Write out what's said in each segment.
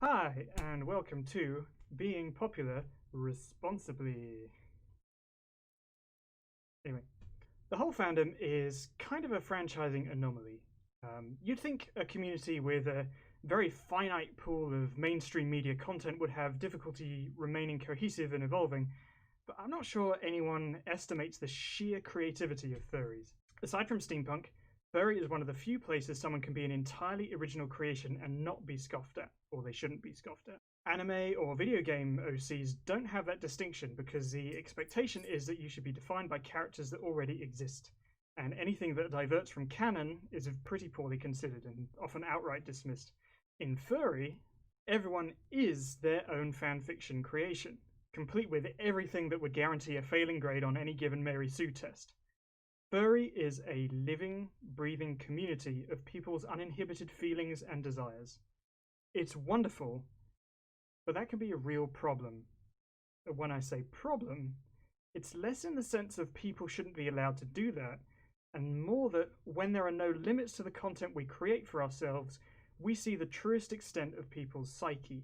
Hi, and welcome to Being Popular Responsibly. Anyway, the whole fandom is kind of a franchising anomaly. You'd think a community with a very finite pool of mainstream media content would have difficulty remaining cohesive and evolving, but I'm not sure anyone estimates the sheer creativity of furries. Aside from steampunk, furry is one of the few places someone can be an entirely original creation and not be scoffed at, or they shouldn't be scoffed at. Anime or video game OCs don't have that distinction because the expectation is that you should be defined by characters that already exist, and anything that diverts from canon is pretty poorly considered and often outright dismissed. In furry, everyone is their own fanfiction creation, complete with everything that would guarantee a failing grade on any given Mary Sue test. Furry is a living, breathing community of people's uninhibited feelings and desires. It's wonderful, but that can be a real problem. When I say problem, it's less in the sense of people shouldn't be allowed to do that, and more that when there are no limits to the content we create for ourselves, we see the truest extent of people's psyche.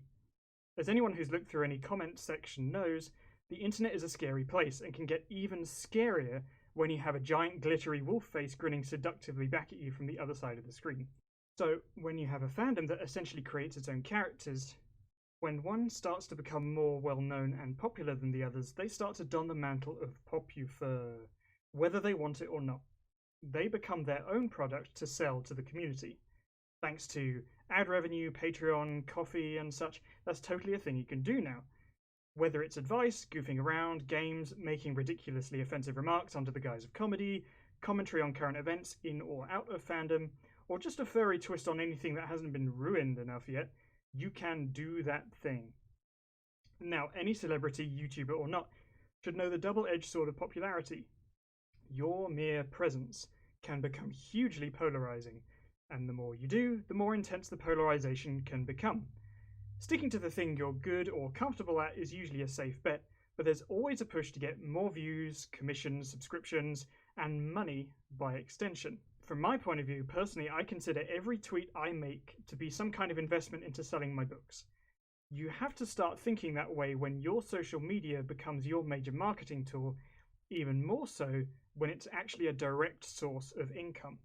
As anyone who's looked through any comment section knows, the internet is a scary place and can get even scarier when you have a giant glittery wolf face grinning seductively back at you from the other side of the screen. So when you have a fandom that essentially creates its own characters, when one starts to become more well-known and popular than the others, they start to don the mantle of popufur, whether they want it or not. They become their own product to sell to the community. Thanks to ad revenue, Patreon, coffee, and such, that's totally a thing you can do now. Whether it's advice, goofing around, games, making ridiculously offensive remarks under the guise of comedy, commentary on current events in or out of fandom, or just a furry twist on anything that hasn't been ruined enough yet, you can do that thing. Now, any celebrity, YouTuber or not, should know the double-edged sword of popularity. Your mere presence can become hugely polarizing, and the more you do, the more intense the polarization can become. Sticking to the thing you're good or comfortable at is usually a safe bet, but there's always a push to get more views, commissions, subscriptions, and money by extension. From my point of view, personally, I consider every tweet I make to be some kind of investment into selling my books. You have to start thinking that way when your social media becomes your major marketing tool, even more so when it's actually a direct source of income.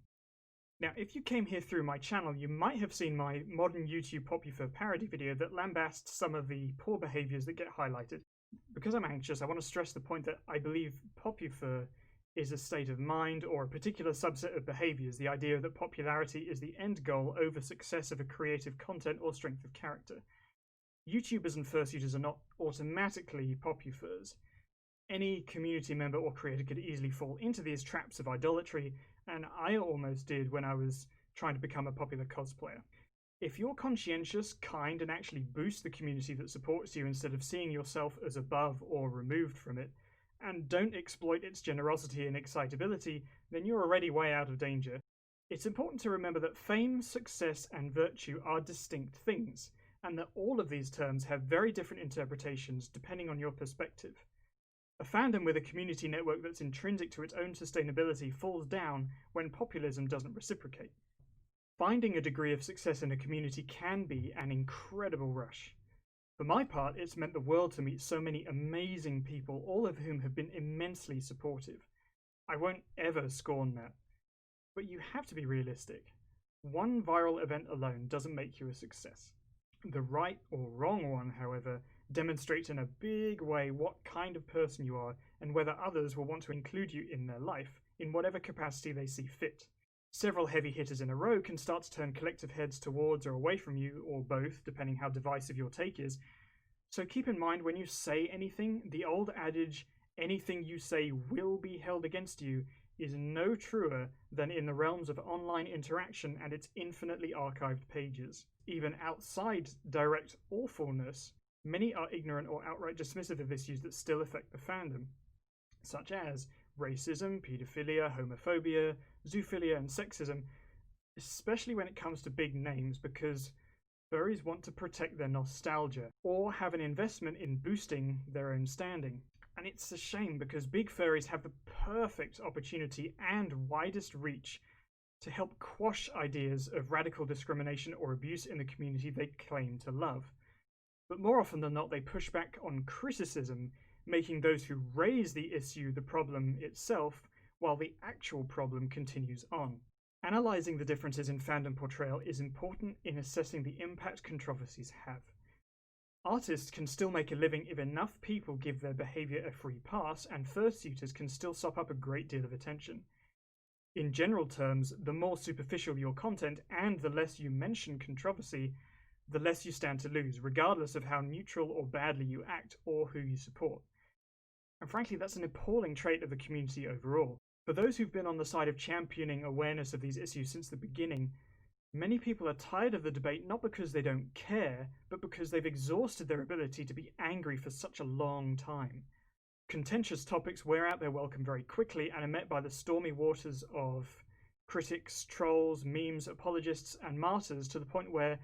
Now, if you came here through my channel, you might have seen my modern YouTube popufur parody video that lambasts some of the poor behaviors that get highlighted. Because I'm anxious, I want to stress the point that I believe popufur is a state of mind or a particular subset of behaviors, the idea that popularity is the end goal over success of a creative content or strength of character. YouTubers and fursuiters are not automatically popufurs. Any community member or creator could easily fall into these traps of idolatry, and I almost did when I was trying to become a popular cosplayer. If you're conscientious, kind, and actually boost the community that supports you instead of seeing yourself as above or removed from it, and don't exploit its generosity and excitability, then you're already way out of danger. It's important to remember that fame, success, and virtue are distinct things, and that all of these terms have very different interpretations depending on your perspective. A fandom with a community network that's intrinsic to its own sustainability falls down when populism doesn't reciprocate. Finding a degree of success in a community can be an incredible rush. For my part, it's meant the world to meet so many amazing people, all of whom have been immensely supportive. I won't ever scorn that. But you have to be realistic. One viral event alone doesn't make you a success. The right or wrong one, however, demonstrates in a big way what kind of person you are and whether others will want to include you in their life in whatever capacity they see fit. Several heavy hitters in a row can start to turn collective heads towards or away from you, or both, depending how divisive your take is. So keep in mind when you say anything, the old adage, anything you say will be held against you, is no truer than in the realms of online interaction and its infinitely archived pages. Even outside direct awfulness, many are ignorant or outright dismissive of issues that still affect the fandom, such as racism, paedophilia, homophobia, zoophilia, and sexism, especially when it comes to big names, because furries want to protect their nostalgia or have an investment in boosting their own standing. And it's a shame because big furries have the perfect opportunity and widest reach to help quash ideas of radical discrimination or abuse in the community they claim to love. but more often than not they push back on criticism, making those who raise the issue the problem itself, while the actual problem continues on. Analyzing the differences in fandom portrayal is important in assessing the impact controversies have. Artists can still make a living if enough people give their behavior a free pass, and fursuiters can still sop up a great deal of attention. In general terms, the more superficial your content and the less you mention controversy, the less you stand to lose, regardless of how neutral or badly you act or who you support. And frankly, that's an appalling trait of the community overall. For those who've been on the side of championing awareness of these issues since the beginning, many people are tired of the debate not because they don't care, but because they've exhausted their ability to be angry for such a long time. Contentious topics wear out their welcome very quickly and are met by the stormy waters of critics, trolls, memes, apologists, and martyrs, to the point where,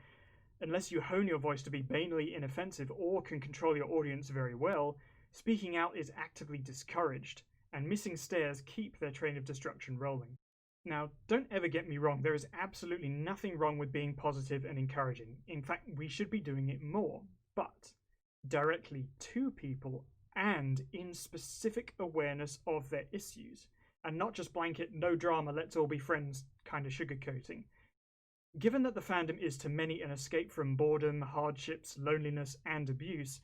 unless you hone your voice to be banally inoffensive or can control your audience very well, speaking out is actively discouraged, and missing stares keep their train of destruction rolling. Now, don't ever get me wrong, there is absolutely nothing wrong with being positive and encouraging. In fact, we should be doing it more, but directly to people and in specific awareness of their issues, and not just blanket no drama, let's all be friends kind of sugarcoating. Given that the fandom is to many an escape from boredom, hardships, loneliness, and abuse,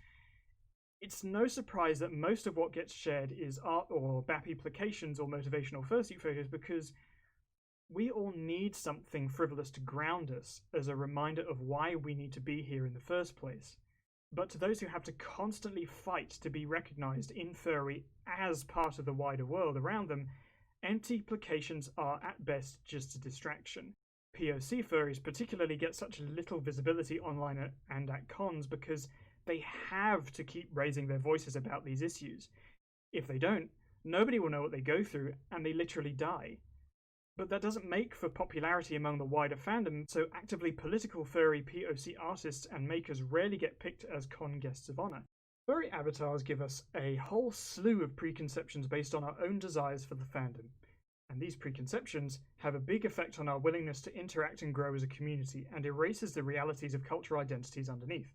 it's no surprise that most of what gets shared is art or BAP applications or motivational fursuit photos, because we all need something frivolous to ground us as a reminder of why we need to be here in the first place. But to those who have to constantly fight to be recognized in furry as part of the wider world around them, empty placations are at best just a distraction. POC furries particularly get such little visibility online and at cons because they have to keep raising their voices about these issues. If they don't, nobody will know what they go through, and they literally die. But that doesn't make for popularity among the wider fandom, so actively political furry POC artists and makers rarely get picked as con guests of honor. Furry avatars give us a whole slew of preconceptions based on our own desires for the fandom, and these preconceptions have a big effect on our willingness to interact and grow as a community, and erases the realities of cultural identities underneath.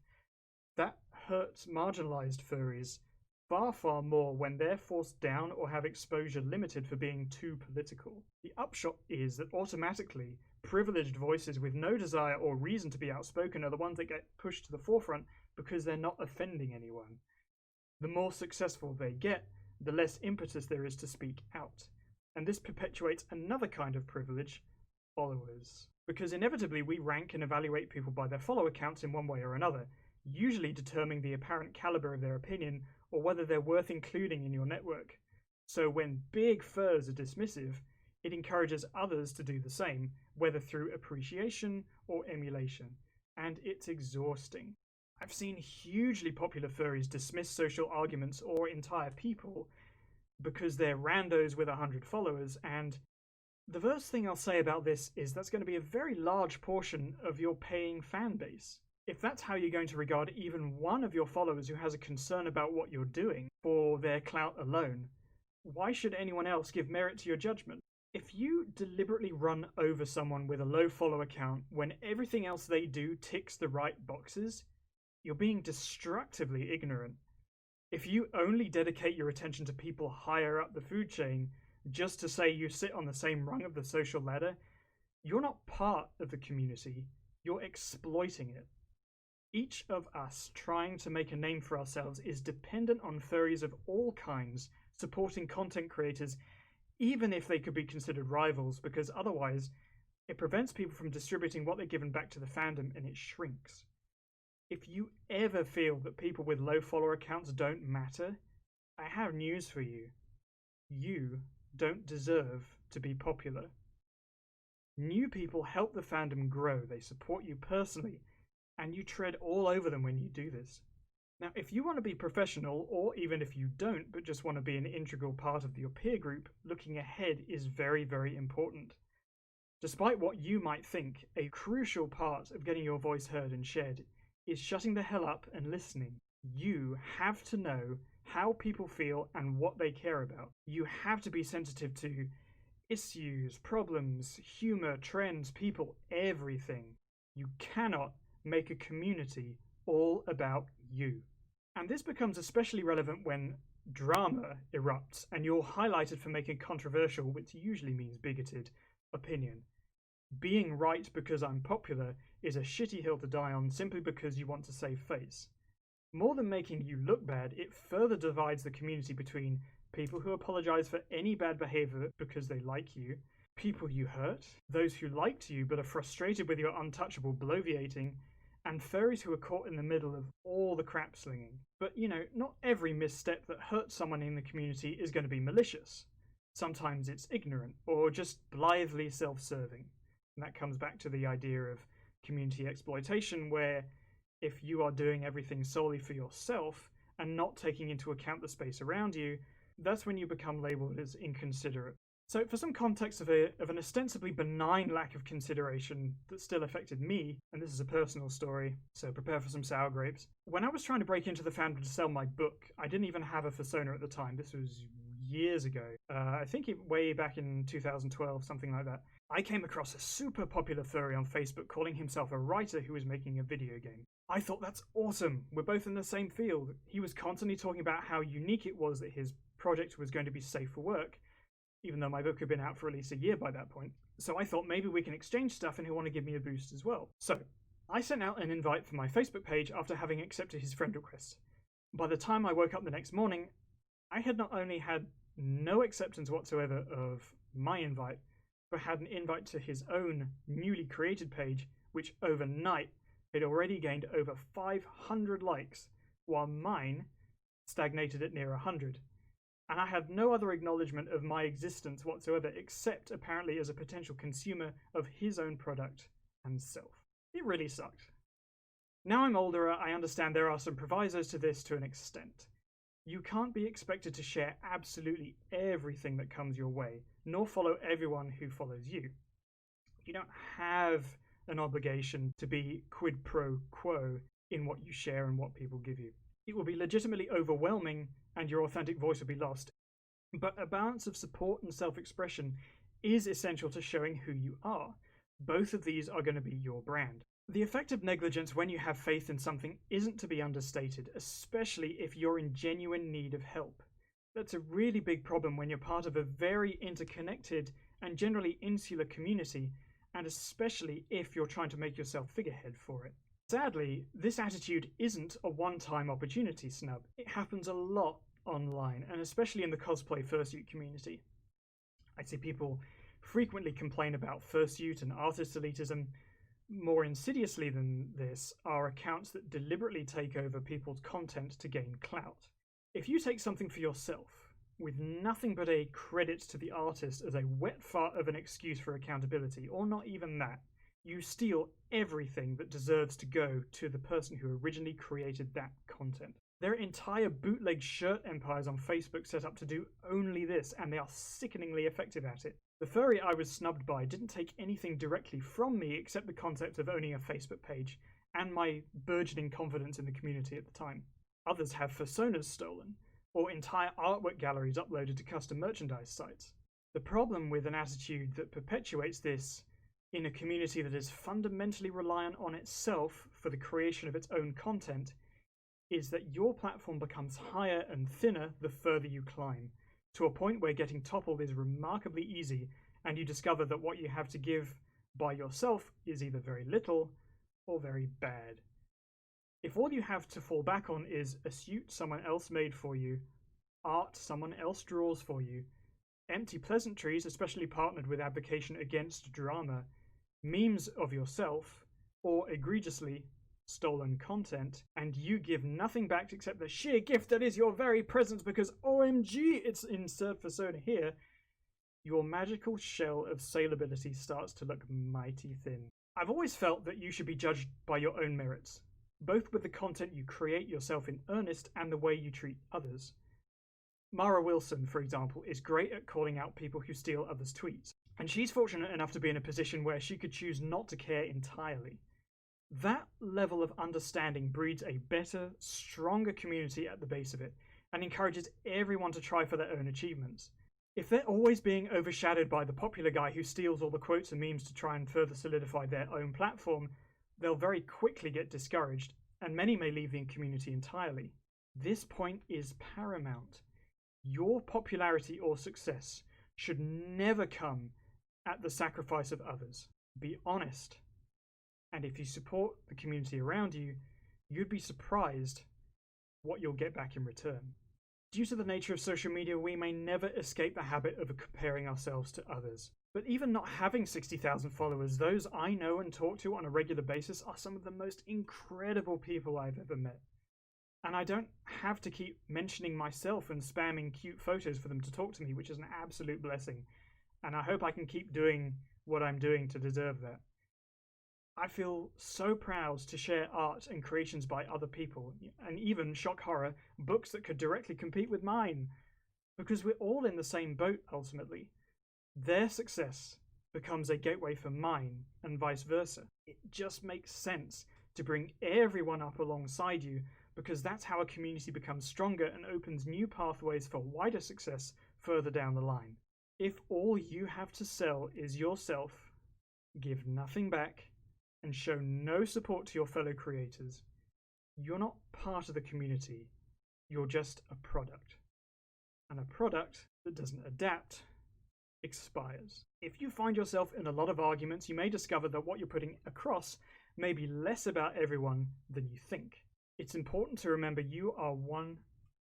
That hurts marginalized furries far, far more when they're forced down or have exposure limited for being too political. The upshot is that automatically, privileged voices with no desire or reason to be outspoken are the ones that get pushed to the forefront because they're not offending anyone. The more successful they get, the less impetus there is to speak out. And this perpetuates another kind of privilege, followers. Because inevitably we rank and evaluate people by their follower counts in one way or another, usually determining the apparent caliber of their opinion or whether they're worth including in your network. So when big furs are dismissive, it encourages others to do the same, whether through appreciation or emulation. And it's exhausting. I've seen hugely popular furries dismiss social arguments or entire people because they're randos with 100 followers, and the first thing I'll say about this is that's going to be a very large portion of your paying fan base. If that's how you're going to regard even one of your followers who has a concern about what you're doing for their clout alone, why should anyone else give merit to your judgment? If you deliberately run over someone with a low follower count when everything else they do ticks the right boxes, you're being destructively ignorant. If you only dedicate your attention to people higher up the food chain just to say you sit on the same rung of the social ladder, you're not part of the community, you're exploiting it. Each of us trying to make a name for ourselves is dependent on furries of all kinds supporting content creators, even if they could be considered rivals, because otherwise it prevents people from distributing what they're given back to the fandom, and it shrinks. If you ever feel that people with low follower counts don't matter, I have news for you. You don't deserve to be popular. New people help the fandom grow, they support you personally, and you tread all over them when you do this. Now, if you want to be professional, or even if you don't, but just want to be an integral part of your peer group, looking ahead is very, very important. Despite what you might think, a crucial part of getting your voice heard and shared is shutting the hell up and listening. You have to know how people feel and what they care about. You have to be sensitive to issues, problems, humor, trends, people, everything. You cannot make a community all about you. And this becomes especially relevant when drama erupts and you're highlighted for making controversial, which usually means bigoted, opinion. Being right because I'm popular is a shitty hill to die on simply because you want to save face. More than making you look bad, it further divides the community between people who apologize for any bad behavior because they like you, people you hurt, those who liked you but are frustrated with your untouchable bloviating, and furries who are caught in the middle of all the crap slinging. But, not every misstep that hurts someone in the community is going to be malicious. Sometimes it's ignorant or just blithely self-serving. And that comes back to the idea of community exploitation, where if you are doing everything solely for yourself and not taking into account the space around you, that's when you become labeled as inconsiderate. So for some context of an ostensibly benign lack of consideration that still affected me, and this is a personal story, so prepare for some sour grapes. When I was trying to break into the fandom to sell my book, I didn't even have a persona at the time. This was years ago. I think way back in 2012, something like that. I came across a super popular furry on Facebook calling himself a writer who was making a video game. I thought, that's awesome. We're both in the same field. He was constantly talking about how unique it was that his project was going to be safe for work, even though my book had been out for at least a year by that point. So I thought maybe we can exchange stuff and he'll want to give me a boost as well. So I sent out an invite for my Facebook page after having accepted his friend request. By the time I woke up the next morning, I had not only had no acceptance whatsoever of my invite, but had an invite to his own newly created page, which overnight had already gained over 500 likes, while mine stagnated at near 100. And I had no other acknowledgement of my existence whatsoever, except apparently as a potential consumer of his own product and self. It really sucked. Now I'm older, I understand there are some provisos to this to an extent. You can't be expected to share absolutely everything that comes your way, nor follow everyone who follows you. You don't have an obligation to be quid pro quo in what you share and what people give you. It will be legitimately overwhelming and your authentic voice will be lost. But a balance of support and self-expression is essential to showing who you are. Both of these are going to be your brand. The effect of negligence when you have faith in something isn't to be understated, especially if you're in genuine need of help. That's a really big problem when you're part of a very interconnected and generally insular community, and especially if you're trying to make yourself figurehead for it. Sadly, this attitude isn't a one-time opportunity snub. It happens a lot online, and especially in the cosplay fursuit community. I see people frequently complain about fursuit and artist elitism. More insidiously than this are accounts that deliberately take over people's content to gain clout. If you take something for yourself, with nothing but a credit to the artist as a wet fart of an excuse for accountability, or not even that, you steal everything that deserves to go to the person who originally created that content. There are entire bootleg shirt empires on Facebook set up to do only this, and they are sickeningly effective at it. The furry I was snubbed by didn't take anything directly from me except the concept of owning a Facebook page and my burgeoning confidence in the community at the time. Others have personas stolen, or entire artwork galleries uploaded to custom merchandise sites. The problem with an attitude that perpetuates this in a community that is fundamentally reliant on itself for the creation of its own content is that your platform becomes higher and thinner the further you climb, to a point where getting toppled is remarkably easy, and you discover that what you have to give by yourself is either very little or very bad. If all you have to fall back on is a suit someone else made for you, art someone else draws for you, empty pleasantries, especially partnered with advocation against drama, memes of yourself, or egregiously stolen content, and you give nothing back except the sheer gift that is your very presence because OMG it's insert persona here, your magical shell of saleability starts to look mighty thin. I've always felt that you should be judged by your own merits, both with the content you create yourself in earnest and the way you treat others. Mara Wilson, for example, is great at calling out people who steal others' tweets, and she's fortunate enough to be in a position where she could choose not to care entirely. That level of understanding breeds a better, stronger community at the base of it, and encourages everyone to try for their own achievements. If they're always being overshadowed by the popular guy who steals all the quotes and memes to try and further solidify their own platform, they'll very quickly get discouraged and many may leave the community entirely. This point is paramount. Your popularity or success should never come at the sacrifice of others. Be honest. And if you support the community around you, you'd be surprised what you'll get back in return. Due to the nature of social media, we may never escape the habit of comparing ourselves to others. But even not having 60,000 followers, those I know and talk to on a regular basis are some of the most incredible people I've ever met. And I don't have to keep mentioning myself and spamming cute photos for them to talk to me, which is an absolute blessing. And I hope I can keep doing what I'm doing to deserve that. I feel so proud to share art and creations by other people, and even, shock horror, books that could directly compete with mine. Because we're all in the same boat, ultimately. Their success becomes a gateway for mine, and vice versa. It just makes sense to bring everyone up alongside you, because that's how a community becomes stronger and opens new pathways for wider success further down the line. If all you have to sell is yourself, give nothing back, and show no support to your fellow creators, you're not part of the community, you're just a product. And a product that doesn't adapt expires. If you find yourself in a lot of arguments, you may discover that what you're putting across may be less about everyone than you think. It's important to remember you are one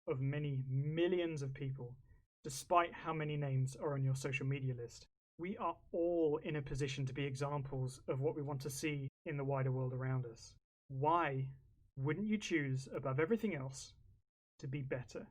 of many millions of people, despite how many names are on your social media list. We are all in a position to be examples of what we want to see in the wider world around us. Why wouldn't you choose, above everything else, to be better?